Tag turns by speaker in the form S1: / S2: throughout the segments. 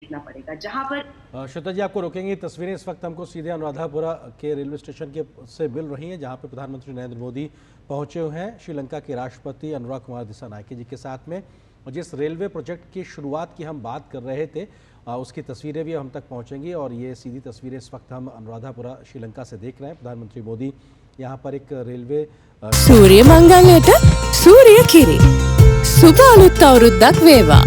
S1: देखना पड़ेगा। जहां पर
S2: श्वेता जी आपको रोकेंगे, तस्वीरें इस वक्त हमको सीधे अनुराधापुरा के रेलवे स्टेशन के से मिल रही हैं, जहां पे प्रधानमंत्री नरेंद्र मोदी पहुंचे हुए हैं श्रीलंका के राष्ट्रपति अनुराग कुमार दिसानायके जी के साथ में। और जिस रेलवे प्रोजेक्ट की शुरुआत की हम बात कर रहे थे, उसकी तस्वीरें भी हम तक पहुंचेंगी। और ये सीधी तस्वीरें इस वक्त हम अनुराधापुरा श्रीलंका से देख रहे हैं। प्रधानमंत्री मोदी यहाँ पर एक रेलवे
S3: सूर्य मंगलයට सूर्य කිරි සුබ අලුත් අවුරුද්දක් වේවා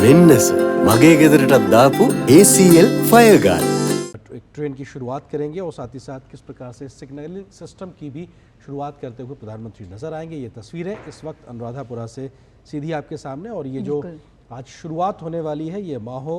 S4: මෙන්නස මගේ ගෙදරටත් දාපු ACL ෆයර් ගාඩ්
S2: एक ट्रेन की शुरुआत करेंगे और साथ ही साथ किस प्रकार से सिग्नलिंग सिस्टम की भी शुरुआत करते हुए प्रधानमंत्री नजर आएंगे। ये तस्वीरें इस वक्त अनुराधापुरा से सीधी आपके सामने। और ये जो आज शुरुआत होने वाली है, ये माहो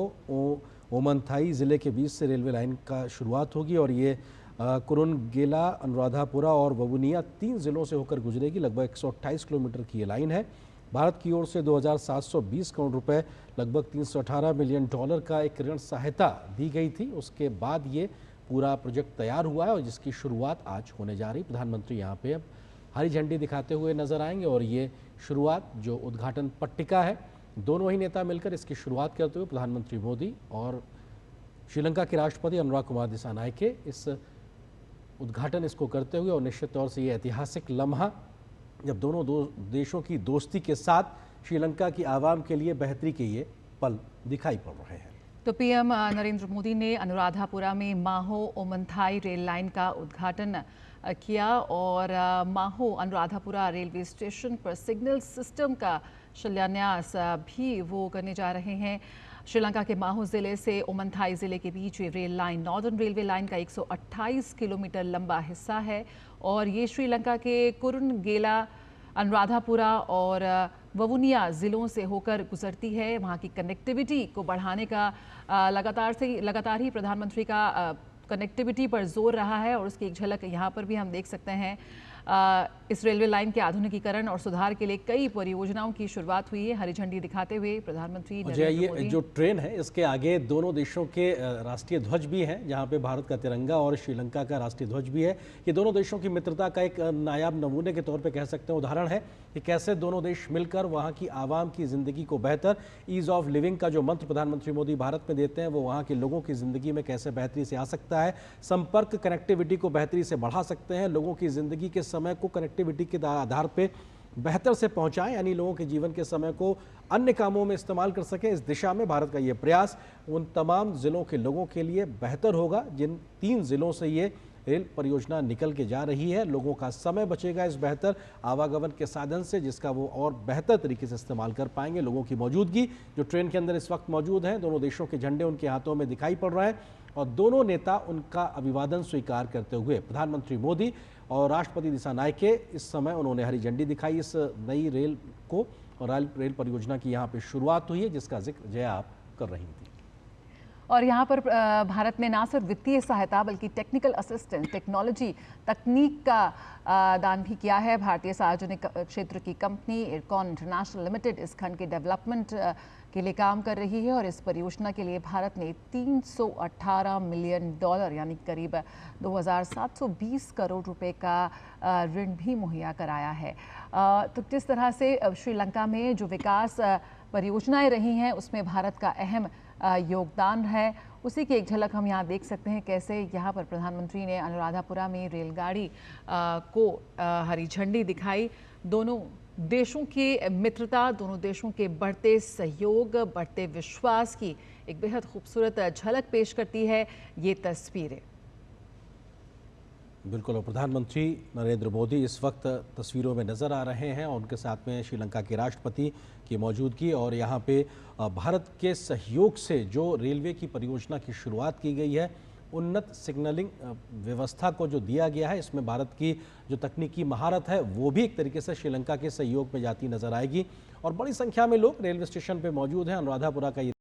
S2: ओमनथाई ज़िले के बीच से रेलवे लाइन का शुरुआत होगी। और ये कुरुनगेला, अनुराधापुरा और ववुनिया 3 ज़िलों से होकर गुजरेगी। लगभग 128 किलोमीटर की ये लाइन है। भारत की ओर से 2,720 करोड़ रुपए, लगभग $318 मिलियन का एक ऋण सहायता दी गई थी। उसके बाद ये पूरा प्रोजेक्ट तैयार हुआ है और जिसकी शुरुआत आज होने जा रही। प्रधानमंत्री यहाँ पे अब हरी झंडी दिखाते हुए नजर आएंगे। और ये शुरुआत जो उद्घाटन पट्टिका है, दोनों ही नेता मिलकर इसकी शुरुआत करते हुए प्रधानमंत्री मोदी और श्रीलंका के राष्ट्रपति अनुराग कुमार दिसानायके इस उद्घाटन इसको करते हुए। और निश्चित तौर से ये ऐतिहासिक लम्हा जब दोनों देशों की दोस्ती के साथ श्रीलंका की आवाम के लिए बेहतरी के ये पल दिखाई पड़ रहे हैं।
S5: तो पीएम नरेंद्र मोदी ने अनुराधापुरा में माहो ओमनथाई रेल लाइन का उद्घाटन किया और माहो अनुराधापुरा रेलवे स्टेशन पर सिग्नल सिस्टम का शिलान्यास भी वो करने जा रहे हैं। श्रीलंका के माहो ज़िले से ओमनथाई ज़िले के बीच ये rail line northern railway line का 128 किलोमीटर लंबा हिस्सा है। और ये श्रीलंका के कुरुनगेला, अनुराधापुरा और ववुनिया ज़िलों से होकर गुजरती है। वहाँ की कनेक्टिविटी को बढ़ाने का लगातार ही प्रधानमंत्री का कनेक्टिविटी पर जोर रहा है। और उसकी एक झलक यहाँ पर भी हम देख सकते हैं। इस रेलवे लाइन के आधुनिकीकरण और सुधार के लिए कई परियोजनाओं की शुरुआत हुई है। हरी झंडी दिखाते हुए प्रधानमंत्री नरेंद्र मोदी।
S2: ये जो ट्रेन है, इसके आगे दोनों देशों के राष्ट्रीय ध्वज भी हैं, जहां पे भारत का तिरंगा और श्रीलंका का राष्ट्रीय ध्वज भी है। ये दोनों देशों की मित्रता का एक नायाब नमूने के तौर पे कह सकते हैं, उदाहरण है कि कैसे दोनों देश मिलकर वहाँ की आवाम की ज़िंदगी को बेहतर, ईज़ ऑफ लिविंग का जो मंत्र प्रधानमंत्री मोदी भारत में देते हैं, वो वहाँ के लोगों की ज़िंदगी में कैसे बेहतरी से आ सकता है। संपर्क कनेक्टिविटी को बेहतरी से बढ़ा सकते हैं, लोगों की ज़िंदगी के समय को कनेक्टिविटी के आधार पे बेहतर से पहुंचाएं, यानी लोगों के जीवन के समय को अन्य कामों में इस्तेमाल कर सकें। इस दिशा में भारत का ये प्रयास उन तमाम ज़िलों के लोगों के लिए बेहतर होगा जिन 3 ज़िलों से ये रेल परियोजना निकल के जा रही है। लोगों का समय बचेगा इस बेहतर आवागमन के साधन से, जिसका वो और बेहतर तरीके से इस्तेमाल कर पाएंगे। लोगों की मौजूदगी जो ट्रेन के अंदर इस वक्त मौजूद हैं, दोनों देशों के झंडे उनके हाथों में दिखाई पड़ रहे हैं और दोनों नेता उनका अभिवादन स्वीकार करते हुए प्रधानमंत्री मोदी और राष्ट्रपति दिसानायके इस समय उन्होंने हरी झंडी दिखाई इस नई रेल को। और रेल परियोजना की यहाँ पे शुरुआत हुई है, जिसका जिक्र जय आप कर रही थी।
S5: और यहाँ पर भारत ने ना सिर्फ वित्तीय सहायता बल्कि टेक्निकल असिस्टेंस, टेक्नोलॉजी, तकनीक का दान भी किया है। भारतीय सार्वजनिक क्षेत्र की कंपनी इरकॉन इंटरनेशनल लिमिटेड इस खंड के डेवलपमेंट के लिए काम कर रही है। और इस परियोजना के लिए भारत ने $318 मिलियन यानी करीब 2,720 करोड़ रुपए का ऋण भी मुहैया कराया है। तो किस तरह से श्रीलंका में जो विकास परियोजनाएं रही हैं, उसमें भारत का अहम योगदान है, उसी की एक झलक हम यहाँ देख सकते हैं। कैसे यहाँ पर प्रधानमंत्री ने अनुराधापुरा में रेलगाड़ी को हरी झंडी दिखाई। दोनों देशों की मित्रता, दोनों देशों के बढ़ते सहयोग, बढ़ते विश्वास की एक बेहद खूबसूरत झलक पेश करती है ये तस्वीरें।
S2: बिल्कुल, और प्रधानमंत्री नरेंद्र मोदी इस वक्त तस्वीरों में नज़र आ रहे हैं और उनके साथ में श्रीलंका के राष्ट्रपति की मौजूदगी। और यहाँ पे भारत के सहयोग से जो रेलवे की परियोजना की शुरुआत की गई है, उन्नत सिग्नलिंग व्यवस्था को जो दिया गया है, इसमें भारत की जो तकनीकी महारत है वो भी एक तरीके से श्रीलंका के सहयोग में जाती नजर आएगी। और बड़ी संख्या में लोग रेलवे स्टेशन पे मौजूद हैं। अनुराधापुरा का ये